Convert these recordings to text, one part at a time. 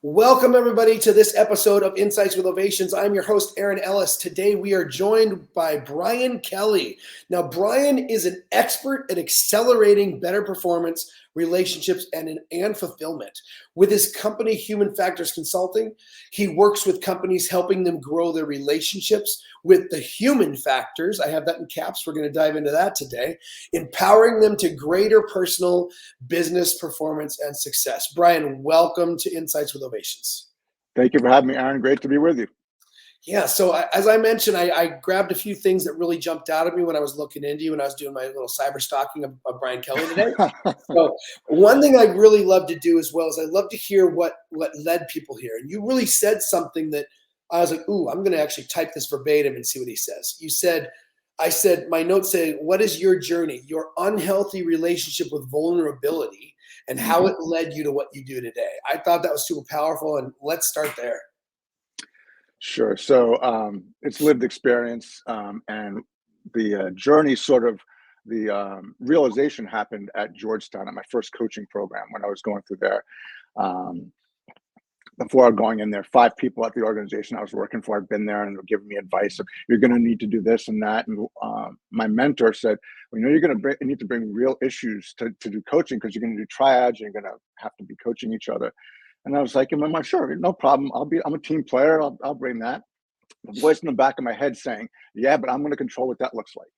Welcome, everybody, to this episode of Insights with Ovationz. I'm your host, Aaron Ellis. Today, we are joined by Brian Kelly. Now, Brian is an expert at accelerating better performance, relationships, and fulfillment. With his company, Human Factors Consulting, he works with companies helping them grow their relationships with the human factors. I have that in caps. We're going to dive into that today. Empowering them to greater personal, business performance, and success. Brian, welcome to Insights with Ovationz. Thank you for having me, Aaron. Great to be with you. Yeah, so as I mentioned, I grabbed a few things that really jumped out at me when I was looking into you, when I was doing my little cyber stalking of Brian Kelly today. So one thing I really love to do as well is I love to hear what led people here. And you really said something that I was like, ooh, I'm going to actually type this verbatim and see what he says. I said, my notes say, what is your journey, your unhealthy relationship with vulnerability, and how it led you to what you do today? I thought that was super powerful, and let's start there. Sure. So it's lived experience, and the journey, sort of the realization happened at Georgetown at my first coaching program when I was going through there. Before going in there, 5 people at the organization I was working for had been there and were giving me advice of, you're going to need to do this and that. And my mentor said, well, you're going to need to bring real issues to do coaching, because you're going to do triads, and you're going to have to be coaching each other. And I was like, am I sure? No problem. I'm a team player. I'll bring that. The voice in the back of my head saying, yeah, but I'm going to control what that looks like,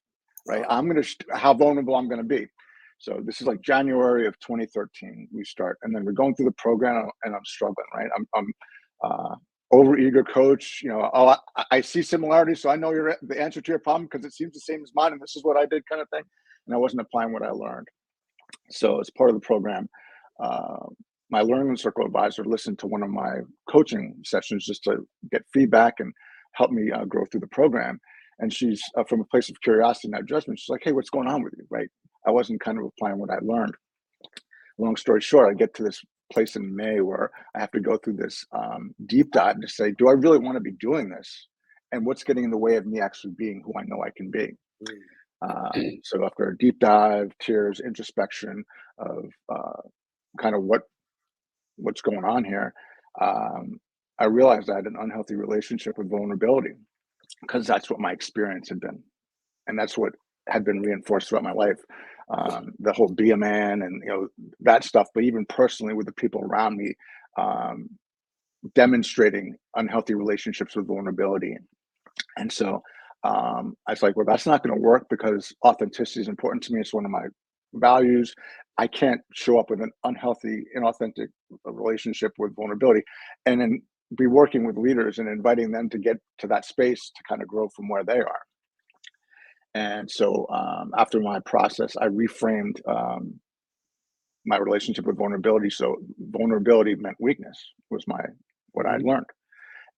right? I'm going to, how vulnerable I'm going to be. So this is like January of 2013, we start, and then we're going through the program, and I'm struggling, right? I'm over-eager coach, I see similarities, so I know the answer to your problem because it seems the same as mine, and this is what I did, kind of thing. And I wasn't applying what I learned. So as part of the program, my learning circle advisor listened to one of my coaching sessions just to get feedback and help me grow through the program. And she's from a place of curiosity, not judgment. She's like, hey, what's going on with you, right? I wasn't kind of applying what I learned. Long story short, I get to this place in May where I have to go through this deep dive to say, do I really want to be doing this? And what's getting in the way of me actually being who I know I can be? So after a deep dive, tears, introspection of kind of what's going on here, I realized I had an unhealthy relationship with vulnerability, because that's what my experience had been. And that's what had been reinforced throughout my life. The whole be a man and, that stuff, but even personally with the people around me, demonstrating unhealthy relationships with vulnerability. And so I was like, well, that's not going to work, because authenticity is important to me. It's one of my values. I can't show up with an unhealthy, inauthentic relationship with vulnerability and then be working with leaders and inviting them to get to that space to kind of grow from where they are. And so after my process, I reframed my relationship with vulnerability. So vulnerability meant weakness was what I learned.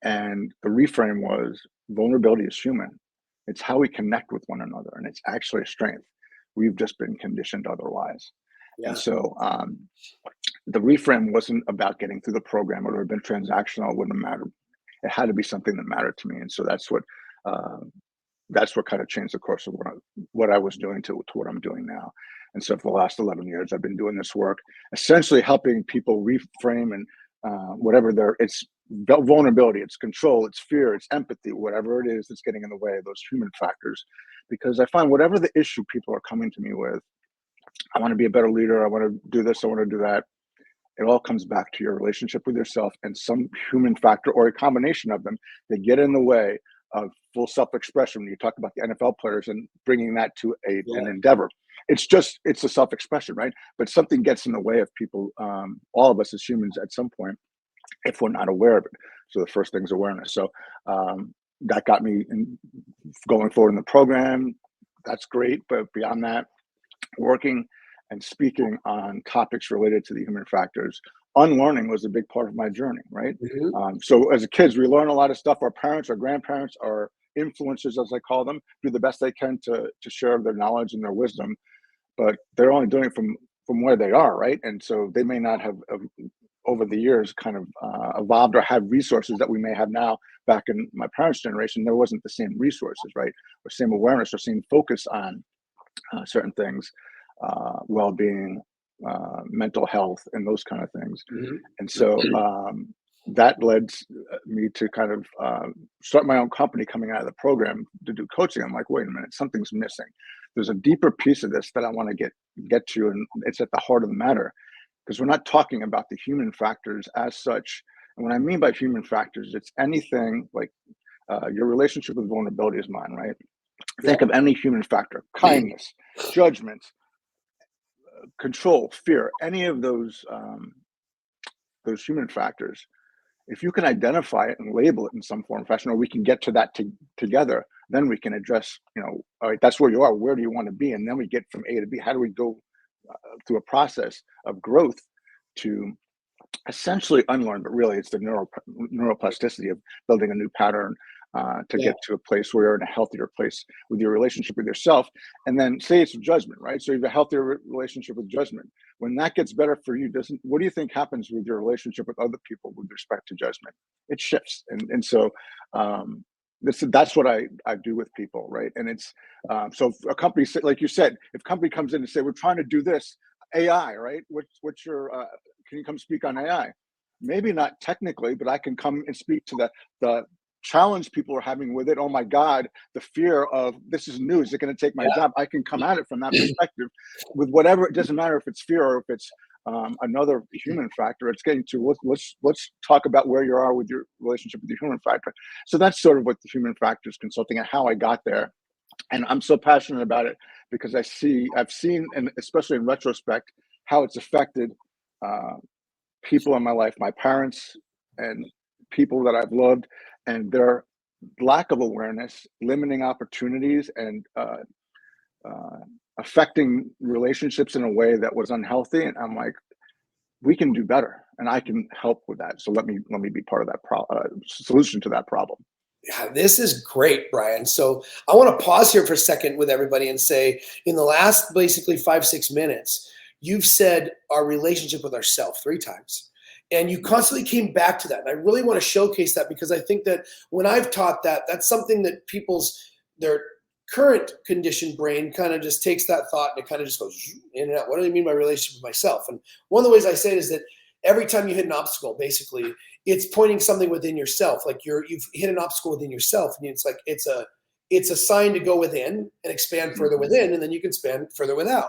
And the reframe was, vulnerability is human. It's how we connect with one another, and it's actually a strength. We've just been conditioned otherwise. Yeah. And so the reframe wasn't about getting through the program. It would have been transactional. It wouldn't have mattered. It had to be something that mattered to me. And so that's what kind of changed the course of what I was doing to what I'm doing now. And so for the last 11 years, I've been doing this work, essentially helping people reframe and it's vulnerability, it's control, it's fear, it's empathy, whatever it is that's getting in the way of those human factors. Because I find whatever the issue people are coming to me with, I want to be a better leader, I want to do this, I want to do that. It all comes back to your relationship with yourself and some human factor or a combination of them that get in the way of full self-expression. When you talk about the NFL players and bringing that to an endeavor, it's a self-expression, right? But something gets in the way of people, all of us as humans at some point, if we're not aware of it. So the first thing is awareness. So that got me going forward in the program. That's great. But beyond that, working and speaking on topics related to the human factors, unlearning was a big part of my journey, right? So as kids, we learn a lot of stuff. Our parents, our grandparents, our influencers, as I call them, do the best they can to share their knowledge and their wisdom, but they're only doing it from where they are, right? And so they may not have over the years kind of evolved or have resources that we may have now. Back in my parents' generation, there wasn't the same resources, right? Or same awareness or same focus on certain things, well-being, mental health, and those kind of things. And so that led me to kind of start my own company coming out of the program to do coaching. I'm like, wait a minute, something's missing. There's a deeper piece of this that I want to get to, and it's at the heart of the matter, because we're not talking about the human factors as such. And what I mean by human factors, it's anything like your relationship with vulnerability is mine, right? Think of any human factor: kindness, judgment, control, fear, any of those human factors. If you can identify it and label it in some form or fashion, or we can get to that together, then we can address, all right, that's where you are. Where do you want to be? And then we get from A to B. How do we go through a process of growth to essentially unlearn, but really it's the neuroplasticity of building a new pattern to get to a place where you're in a healthier place with your relationship with yourself. And then say it's judgment, right? So you have a healthier relationship with judgment. When that gets better for you, what do you think happens with your relationship with other people with respect to judgment? It shifts. And so that's what I do with people, right? And it's so if a company, like you said, if a company comes in and say, we're trying to do this, AI, right? What's your can you come speak on AI? Maybe not technically, but I can come and speak to the challenge people are having with it. Oh my God, the fear of this is new. Is it going to take my job? I can come at it from that perspective with whatever. It doesn't matter if it's fear or if it's another human factor. It's getting to let's talk about where you are with your relationship with your human factor. So that's sort of what the human factors consulting and how I got there. And I'm so passionate about it because I've seen, and especially in retrospect, how it's affected people in my life, my parents and people that I've loved, and their lack of awareness, limiting opportunities, and affecting relationships in a way that was unhealthy. And I'm like, we can do better, and I can help with that. So let me be part of that solution to that problem. Yeah, this is great, Brian. So I want to pause here for a second with everybody and say, in the last basically 5-6 minutes, you've said our relationship with ourselves 3 times. And you constantly came back to that. And I really want to showcase that because I think that when I've taught that, that's something that their current conditioned brain kind of just takes that thought and it kind of just goes in and out. What do I mean by relationship with myself? And one of the ways I say it is that every time you hit an obstacle, basically, it's pointing something within yourself. Like you've hit an obstacle within yourself, and it's like it's a sign to go within and expand further within, and then you can expand further without.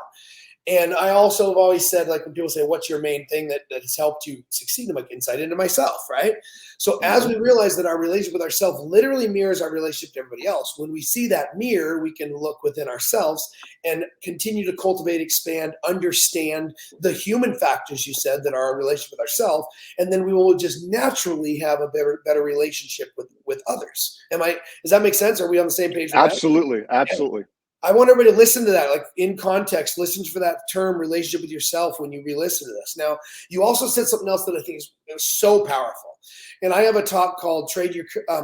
And I also have always said, like when people say, what's your main thing that has helped you succeed? I'm like, insight into myself, right? So as we realize that our relationship with ourselves literally mirrors our relationship to everybody else, when we see that mirror, we can look within ourselves and continue to cultivate, expand, understand the human factors you said that are our relationship with ourselves. And then we will just naturally have a better relationship with others. Does that make sense? Are we on the same page with Absolutely. that? Absolutely. I want everybody to listen to that, like in context, listen for that term relationship with yourself when you re-listen to this. Now, you also said something else that I think is so powerful. And I have a talk called Trade Your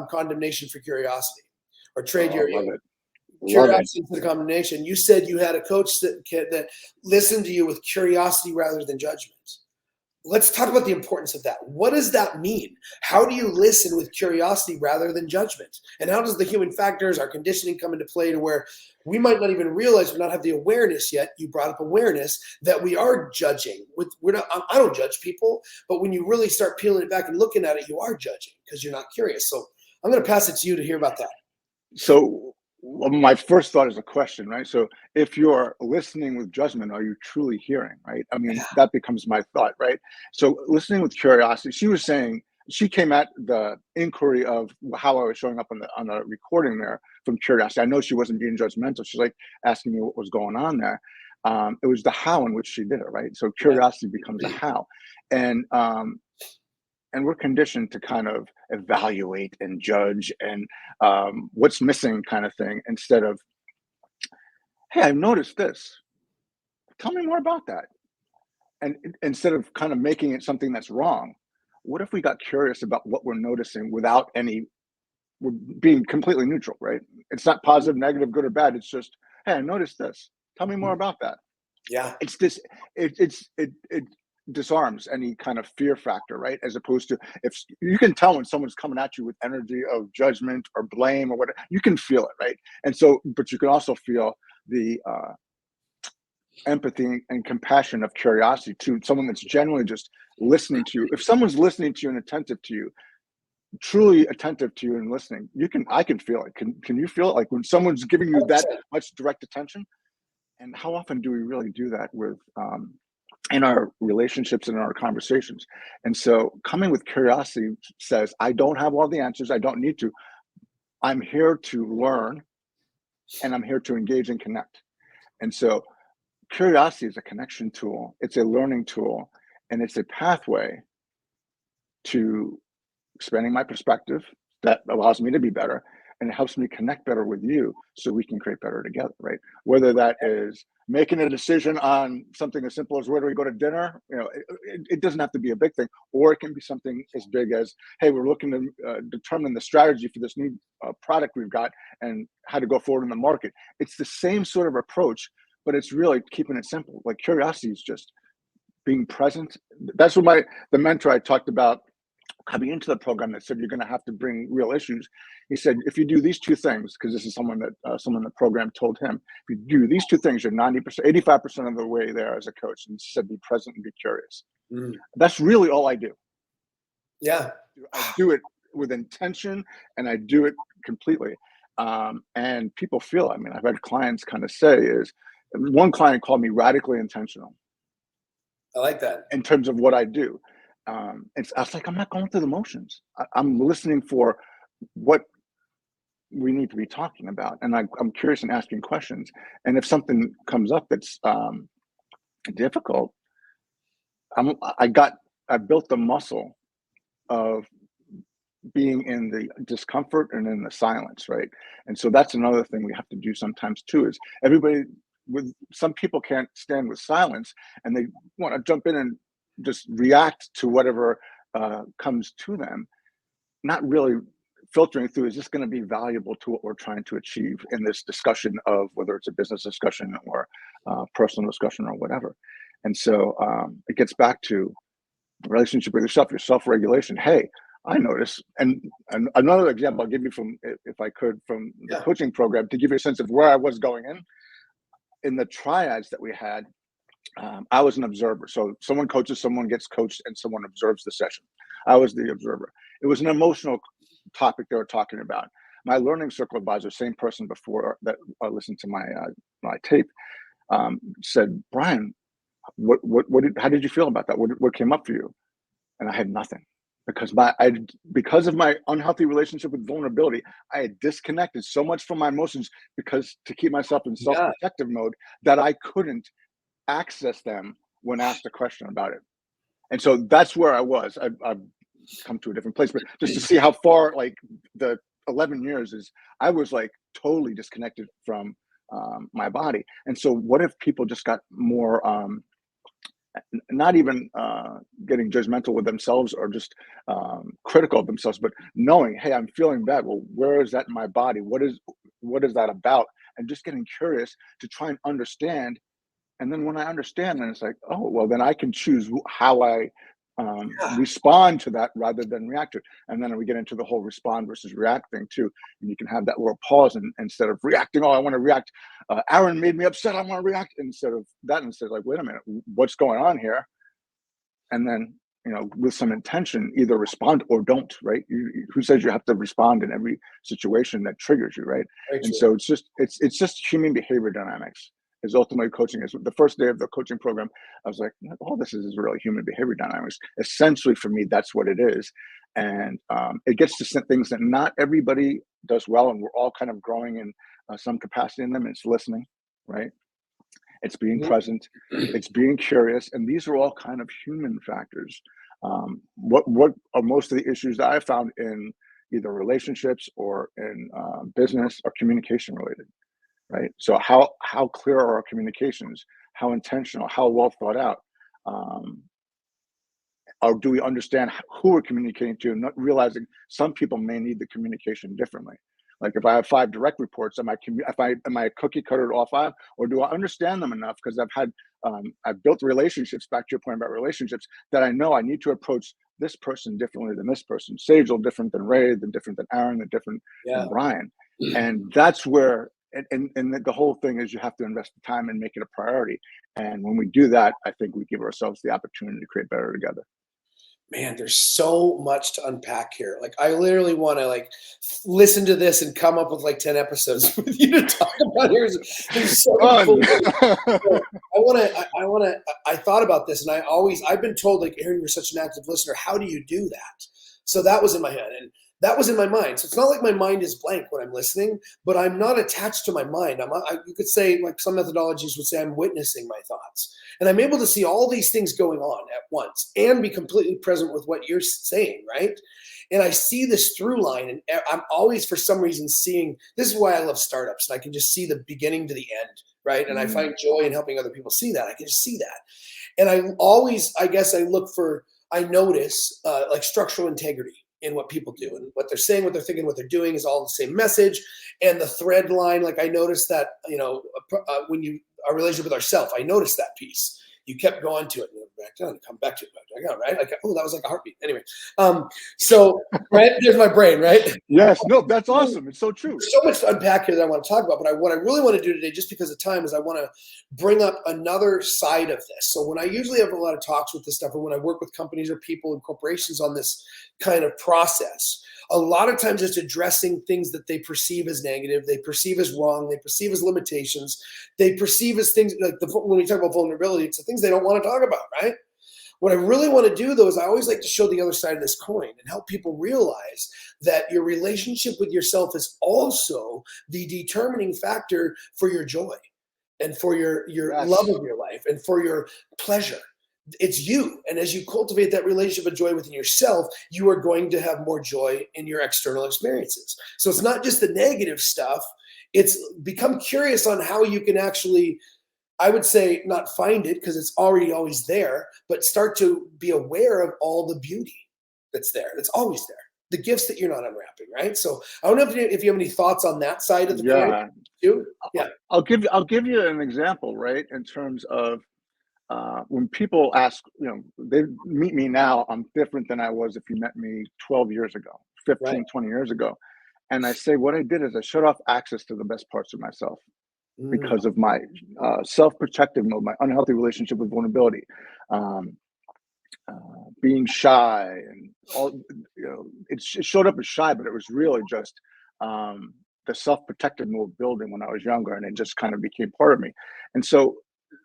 Condemnation for Curiosity, or Trade Your Curiosity instead of Condemnation. You said you had a coach that listened to you with curiosity rather than judgment. Let's talk about the importance of that. What does that mean? How do you listen with curiosity rather than judgment? And how does the human factors, our conditioning, come into play to where we might not even realize we not have the awareness yet? You brought up awareness that we are judging. I don't judge people, but when you really start peeling it back and looking at it, you are judging because you're not curious. So I'm going to pass it to you to hear about that. So my first thought is a question, right? So if you're listening with judgment, are you truly hearing, right? I mean, that becomes my thought, right? So listening with curiosity, she was saying, she came at the inquiry of how I was showing up on the recording there from curiosity. I know she wasn't being judgmental. She's like asking me what was going on there. It was the how in which she did it, right? So curiosity becomes a how. And we're conditioned to kind of evaluate and judge and what's missing kind of thing, instead of, hey, I've noticed this. Tell me more about that. And instead of kind of making it something that's wrong, what if we got curious about what we're noticing without we're being completely neutral, right? It's not positive, negative, good or bad. It's just, hey, I noticed this. Tell me more about that. Yeah. It's this, it disarms any kind of fear factor, right? As opposed to, if you can tell when someone's coming at you with energy of judgment or blame or whatever, you can feel it, right? And so, but you can also feel the empathy and compassion of curiosity to someone that's genuinely just listening to you. If someone's listening to you and attentive to you, truly attentive to you and listening, I can feel it. Can you feel it? Like when someone's giving you that much direct attention? And how often do we really do that with in our relationships and in our conversations? And so coming with curiosity says, I don't have all the answers. I don't need to. I'm here to learn, and I'm here to engage and connect. And so curiosity is a connection tool. It's a learning tool, and it's a pathway to expanding my perspective that allows me to be better, and it helps me connect better with you so we can create better together, right? Whether that is making a decision on something as simple as where do we go to dinner, it doesn't have to be a big thing, or it can be something as big as, hey, we're looking to determine the strategy for this new product we've got and how to go forward in the market. It's the same sort of approach, but it's really keeping it simple. Like curiosity is just being present. That's what the mentor I talked about coming into the program that said you're going to have to bring real issues. He said, if you do these two things, because this is someone in the program told him, if you do these two things, you're 90%, 85% of the way there as a coach. And he said, be present and be curious. That's really all I do. Yeah. I do it with intention, and I do it completely. And people feel, I've had clients kind of say one client called me radically intentional. I like that. In terms of what I do. I was like, I'm not going through the motions. I'm listening for what we need to be talking about. And I'm curious and asking questions. And if something comes up that's difficult, I built the muscle of being in the discomfort and in the silence, right? And so that's another thing we have to do sometimes too, is some people can't stand with silence, and they want to jump in and just react to whatever comes to them, not really filtering through, is this going to be valuable to what we're trying to achieve in this discussion of whether it's a business discussion or personal discussion or whatever. And so it gets back to relationship with yourself, your self-regulation. Hey, I notice, and another example I'll give you from, if I could, from the coaching program to give you a sense of where I was going in the triads that we had. I was an observer. So someone coaches, someone gets coached, and someone observes the session. I was the observer. It was an emotional topic they were talking about. My learning circle advisor, same person before that listened to my tape, said, Brian, how did you feel about that? What came up for you? And I had nothing, because of my unhealthy relationship with vulnerability, I had disconnected so much from my emotions to keep myself in self-protective mode that I couldn't access them when asked a question about it. And so that's where I was. I've come to a different place, but just to see how far, like the 11 years is, I was like totally disconnected from my body. And so what if people just got more, not even getting judgmental with themselves or just critical of themselves, but knowing, hey, I'm feeling bad. Well, where is that in my body? What is that about? And just getting curious to try and understand. And then when I understand, then it's like, oh, well, then I can choose how I respond to that rather than react to it. And then we get into the whole respond versus react thing too. And you can have that little pause, and instead of reacting, oh, I want to react. Aaron made me upset, I want to react. Instead like, wait a minute, what's going on here? And then, with some intention, either respond or don't, right? Who says you have to respond in every situation that triggers you, right? And so it's just human behavior dynamics is ultimately coaching. Is the first day of the coaching program, I was like, all this is really human behavior dynamics. Essentially, for me, that's what it is. And it gets to things that not everybody does well, and we're all kind of growing in some capacity in them. It's listening, right? It's being present, it's being curious, and these are all kind of human factors. What are most of the issues that I found in either relationships or in business are communication related, right? So how clear are our communications? How intentional? How well thought out? Or do we understand who we're communicating to, and not realizing some people may need the communication differently? Like if I have 5 direct reports, am I cookie cutter all 5, or do I understand them enough? Because I've built relationships, back to your point about relationships, that I know I need to approach this person differently than this person. Sage different than Ray, than different than Aaron, than different than Brian. And that's where and the whole thing is you have to invest the time and make it a priority. And when we do that, I think we give ourselves the opportunity to create better together. Man, there's so much to unpack here. Like, I literally want to like listen to this and come up with like 10 episodes with you to talk about here. There's so many Fun. cool things. So I thought about this, and I've been told, like, Aaron, you're such an active listener. How do you do that? So that was in my head, and that was in my mind. So it's not like my mind is blank when I'm listening, but I'm not attached to my mind. You could say, like some methodologies would say, I'm witnessing my thoughts. And I'm able to see all these things going on at once and be completely present with what you're saying, right? And I see this through line, and I'm always, for some reason, seeing, this is why I love startups, and I can just see the beginning to the end, right? And I find joy in helping other people see that. I can just see that. And I always, I guess, I notice like structural integrity in what people do, and what they're saying, what they're thinking, what they're doing is all the same message. And the thread line, like I noticed that, when you, our relationship with ourself, I noticed that piece. You kept going to it and back down, come back to it, right? Like, oh, that was like a heartbeat. Anyway, so right there's my brain, right? Yes, no, that's awesome. It's so true. There's so much to unpack here that I want to talk about, but what I really want to do today, just because of time, is I want to bring up another side of this. So when I usually have a lot of talks with this stuff, or when I work with companies or people and corporations on this kind of process, a lot of times it's addressing things that they perceive as negative, they perceive as wrong, they perceive as limitations, they perceive as things like when we talk about vulnerability, it's the things they don't want to talk about, right? What I really want to do, though, is I always like to show the other side of this coin and help people realize that your relationship with yourself is also the determining factor for your joy and for your Yes. love of your life and for your pleasure. It's you. And as you cultivate that relationship of joy within yourself, you are going to have more joy in your external experiences. So it's not just the negative stuff. It's become curious on how you can actually, I would say, not find it because it's already always there, but start to be aware of all the beauty that's there. That's always there. The gifts that you're not unwrapping, right? So I don't know if you have any thoughts on that side of the coin too. Yeah. I'll give you an example, right? In terms of when people ask, they meet me now, I'm different than I was if you met me 12 years ago, 15, Right. 20 years ago. And I say, what I did is I shut off access to the best parts of myself because of my self-protective mode, my unhealthy relationship with vulnerability, being shy, and all. It showed up as shy, but it was really just the self-protective mode building when I was younger, and it just kind of became part of me. And so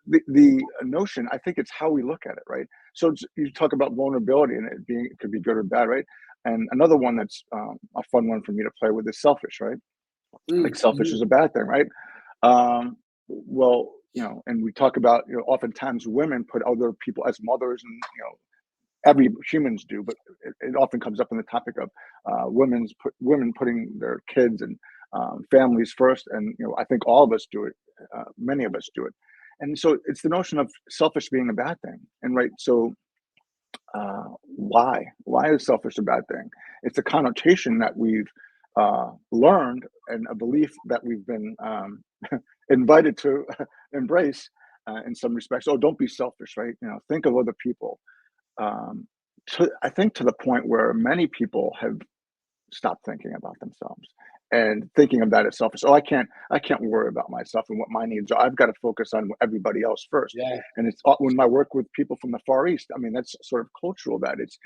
the notion, I think it's how we look at it, right? So you talk about vulnerability and it could be good or bad, right? And another one that's a fun one for me to play with is selfish, right? Like selfish is a bad thing, right? Well, and we talk about, oftentimes women put other people as mothers, and every humans do, but it often comes up in the topic of women putting their kids and families first, and I think all of us do it. Many of us do it, and so it's the notion of selfish being a bad thing, and right. So why is selfish a bad thing? It's a connotation that we've learned, and a belief that we've been invited to embrace in some respects. Oh, don't be selfish, right? Think of other people. I think to the point where many people have stopped thinking about themselves and thinking of that as selfish. Oh, I can't worry about myself and what my needs are. I've got to focus on everybody else first. Yeah. And it's when I work with people from the Far East, I mean, that's sort of cultural, that it's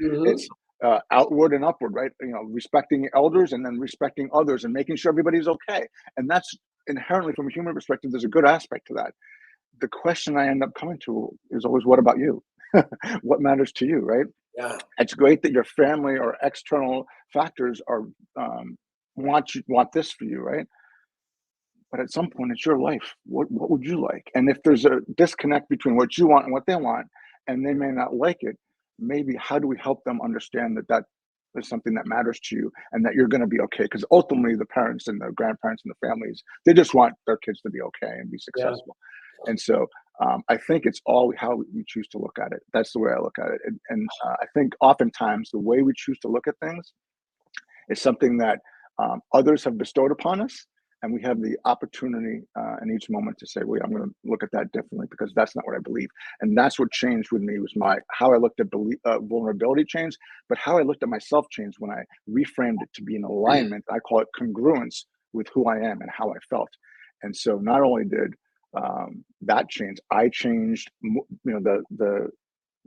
outward and upward, right? Respecting elders and then respecting others and making sure everybody's okay. And that's inherently, from a human perspective, there's a good aspect to that. The question I end up coming to is always, what about you? What matters to you, right? Yeah. It's great that your family or external factors are want this for you, right? But at some point, it's your life. What would you like? And if there's a disconnect between what you want and what they want, and they may not like it, maybe how do we help them understand that is something that matters to you, and that you're going to be okay? Because ultimately, the parents and the grandparents and the families, they just want their kids to be okay and be successful. And so I think it's all how we choose to look at it. That's the way I look at it. And I think oftentimes the way we choose to look at things is something that others have bestowed upon us. And we have the opportunity in each moment to say, wait, I'm going to look at that differently, because that's not what I believe. And that's what changed with me, was how I looked at vulnerability changed, but how I looked at myself changed when I reframed it to be in alignment. I call it congruence with who I am and how I felt. And so not only did that change, I changed. The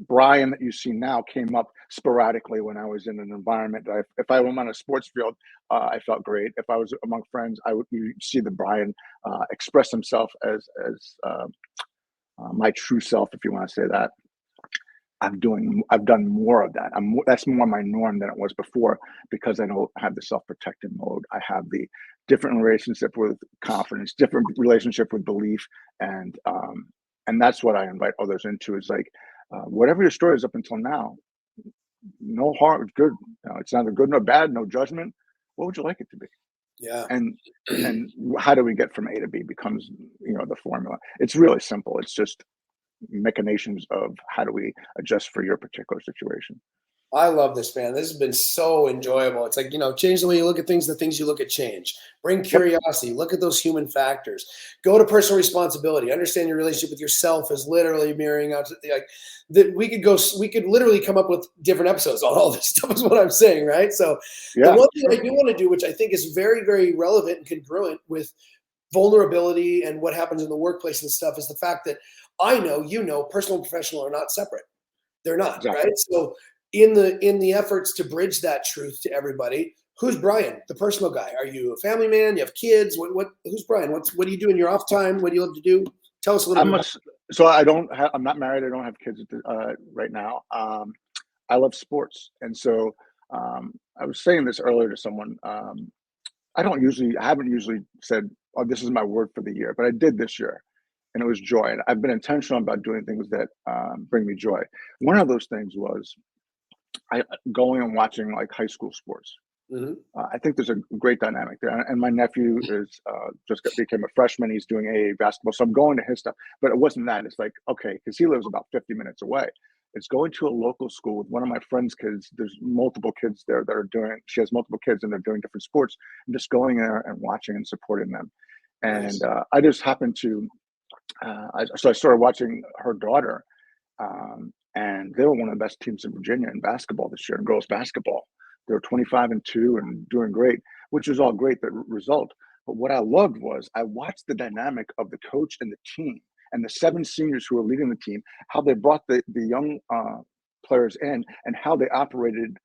Brian that you see now came up sporadically when I was in an environment. If I went on a sports field, I felt great. If I was among friends, you see the Brian express himself as my true self, if you want to say that. I've done more of that. That's more my norm than it was before, because I don't have the self-protective mode. I have the different relationship with confidence, different relationship with belief, and that's what I invite others into. Is like, whatever your story is up until now, no harm, good. It's neither good nor bad, no judgment. What would you like it to be? Yeah. And how do we get from A to B becomes the formula. It's really simple. It's just machinations of how do we adjust for your particular situation. I love this, man. This has been so enjoyable. It's like, change the way you look at things, the things you look at change. Bring Yep. curiosity, look at those human factors. Go to personal responsibility. Understand your relationship with yourself is literally mirroring out to that we could literally come up with different episodes on all this stuff is what I'm saying, right? So the Yeah, one thing sure. I do want to do, which I think is very, very relevant and congruent with vulnerability and what happens in the workplace and stuff, is the fact that I know, personal and professional are not separate. They're not, Exactly. right? So in the efforts to bridge that truth to everybody, who's Brian, the personal guy? Are you a family man? You have kids? Who's Brian? What do you do in your off time? What do you love to do? Tell us a little bit about So I'm not married. I don't have kids right now. I love sports, and so I was saying this earlier to someone. I haven't usually said, "Oh, this is my word for the year," but I did this year, and it was joy. And I've been intentional about doing things that bring me joy. One of those things was going and watching like high school sports. Mhm. I think there's a great dynamic there. And my nephew is became a freshman. He's doing AA basketball, so I'm going to his stuff. But it wasn't that. It's like, okay, because he lives about 50 minutes away. It's going to a local school with one of my friend's kids. There's multiple kids there that are doing. She has multiple kids, and they're doing different sports. I'm just going there and watching and supporting them. Nice. And I just happened to. So I started watching her daughter, and they were one of the best teams in Virginia in basketball this year, in girls basketball. They were 25-2 and doing great, which was all great, the result. But what I loved was I watched the dynamic of the coach and the team and the 7 seniors who were leading the team, how they brought the young players in and how they operated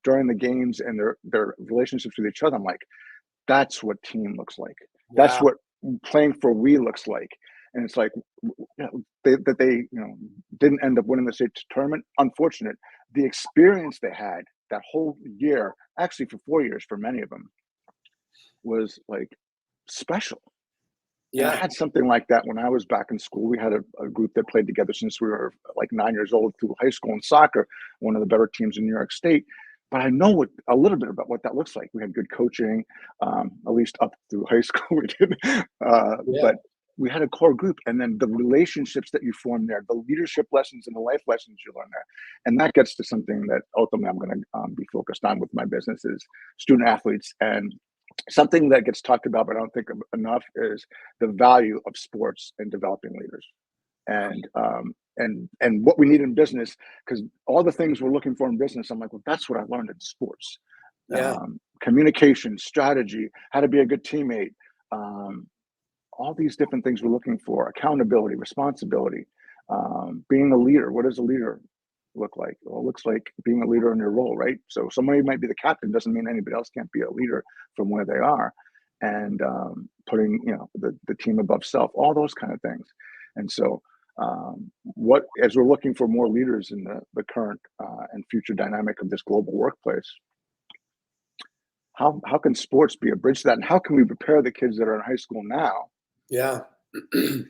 during the games and their relationships with each other. I'm like, that's what team looks like. That's Wow. what playing for we looks like. And it's like, they didn't end up winning the state tournament. Unfortunate. The experience they had that whole year, actually for 4 years for many of them, was like special. And I Yeah. had something like that when I was back in school. We had a group that played together since we were like 9 years old through high school in soccer, one of the better teams in New York State. But I know a little bit about what that looks like. We had good coaching, at least up through high school we did. Yeah. But we had a core group, and then the relationships that you form there, the leadership lessons and the life lessons you learn there. And that gets to something that ultimately I'm going to be focused on with my business is student athletes. And something that gets talked about, but I don't think enough, is the value of sports in developing leaders, and what we need in business. Because all the things we're looking for in business, I'm like, well, that's what I learned in sports: Yeah. communication, strategy, how to be a good teammate, all these different things we're looking for: accountability, responsibility, being a leader. What does a leader look like? Well, it looks like being a leader in your role, right? So somebody might be the captain, doesn't mean anybody else can't be a leader from where they are, and putting the team above self, all those kind of things. And so what as we're looking for more leaders in the current and future dynamic of this global workplace, how can sports be a bridge to that, and how can we prepare the kids that are in high school now Yeah.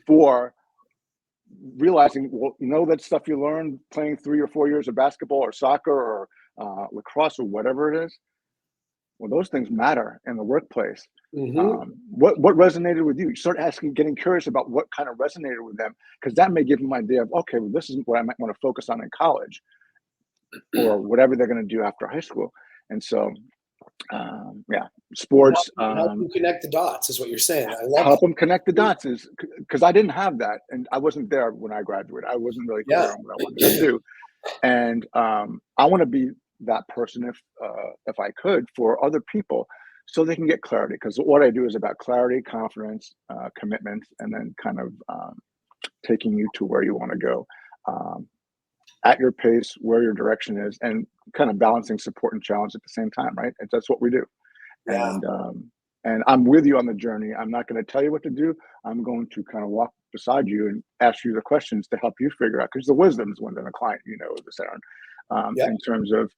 for realizing, well, that stuff you learned playing 3 or 4 years of basketball or soccer or lacrosse or whatever it is, well, those things matter in the workplace. Hmm. What resonated with you? You start asking, getting curious about what kind of resonated with them, because that may give them an idea of, okay, well, this is what I might want to focus on in college or whatever they're going to do after high school. And so, sports. Help you connect the dots is what you're saying. I love Help that. them connect the dots, is because I didn't have that, and I wasn't there when I graduated. I wasn't really Yeah. clear on what I wanted to do, and I want to be that person if I could for other people, so they can get clarity. Because what I do is about clarity, confidence, commitment, and then kind of taking you to where you want to go. At your pace, where your direction is, and kind of balancing support and challenge at the same time, right? And that's what we do. Yeah. And I'm with you on the journey. I'm not going to tell you what to do. I'm going to kind of walk beside you and ask you the questions to help you figure out, because the wisdom is within a client, this, Aaron, Yeah. in terms of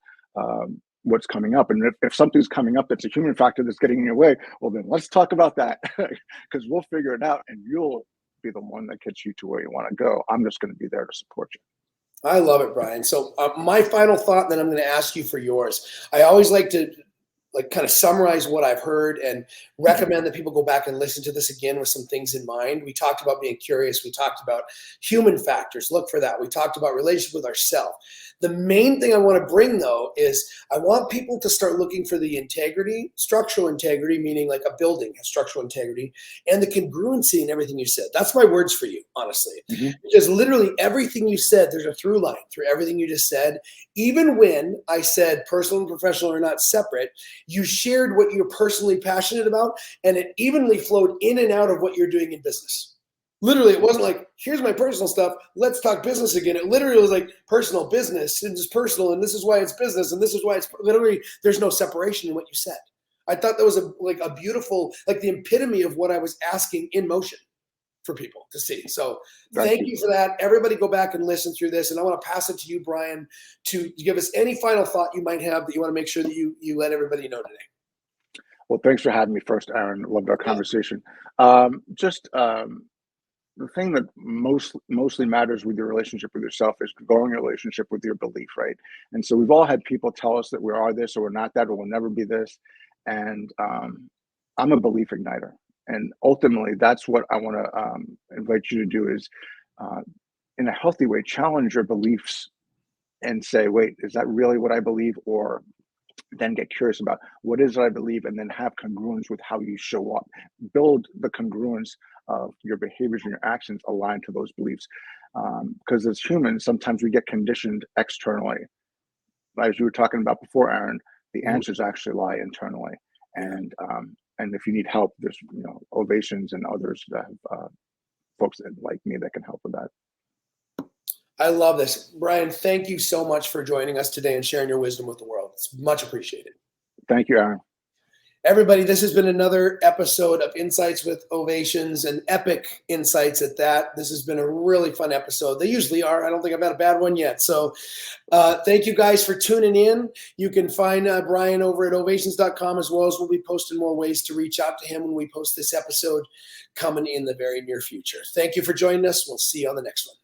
what's coming up. And if something's coming up that's a human factor that's getting in your way, well, then let's talk about that, because we'll figure it out and you'll be the one that gets you to where you want to go. I'm just going to be there to support you. I love it, Brian. So my final thought, and then I'm going to ask you for yours. I always like to kind of summarize what I've heard and recommend that people go back and listen to this again with some things in mind. We talked about being curious. We talked about human factors. Look for that. We talked about relationship with ourselves. The main thing I want to bring, though, is I want people to start looking for the integrity, structural integrity, meaning like a building has structural integrity, and the congruency in everything you said. That's my words for you, honestly. Mm-hmm. Because literally everything you said, there's a through line through everything you just said. Even when I said personal and professional are not separate, you shared what you're personally passionate about, and it evenly flowed in and out of what you're doing in business. Literally, it wasn't like, here's my personal stuff, let's talk business again. It literally was like personal, business, and just personal, and this is why it's business, and this is why it's literally, there's no separation in what you said. I thought that was a beautiful, like the epitome of what I was asking in motion for people to see. So thank you for that. Everybody go back and listen through this. And I want to pass it to you, Brian, to give us any final thought you might have that you want to make sure that you let everybody know today. Well, thanks for having me first, Aaron. Loved our conversation. The thing that mostly matters with your relationship with yourself is growing your relationship with your belief, right? And so we've all had people tell us that we are this or we're not that or we'll never be this. And I'm a belief igniter. And ultimately, that's what I want to invite you to do is, in a healthy way, challenge your beliefs and say, wait, is that really what I believe? Or then get curious about what is it I believe, and then have congruence with how you show up. Build the congruence of your behaviors and your actions aligned to those beliefs. Because as humans, sometimes we get conditioned externally. As you were talking about before, Aaron, the answers actually lie internally. And if you need help, there's Ovationz and others that have folks that, like me, that can help with that. I love this. Brian, thank you so much for joining us today and sharing your wisdom with the world. It's much appreciated. Thank you, Aaron. Everybody, this has been another episode of Insights with Ovationz, and epic insights at that. This has been a really fun episode. They usually are. I don't think I've had a bad one yet. So thank you guys for tuning in. You can find Brian over at ovationz.com, as well as we'll be posting more ways to reach out to him when we post this episode coming in the very near future. Thank you for joining us. We'll see you on the next one.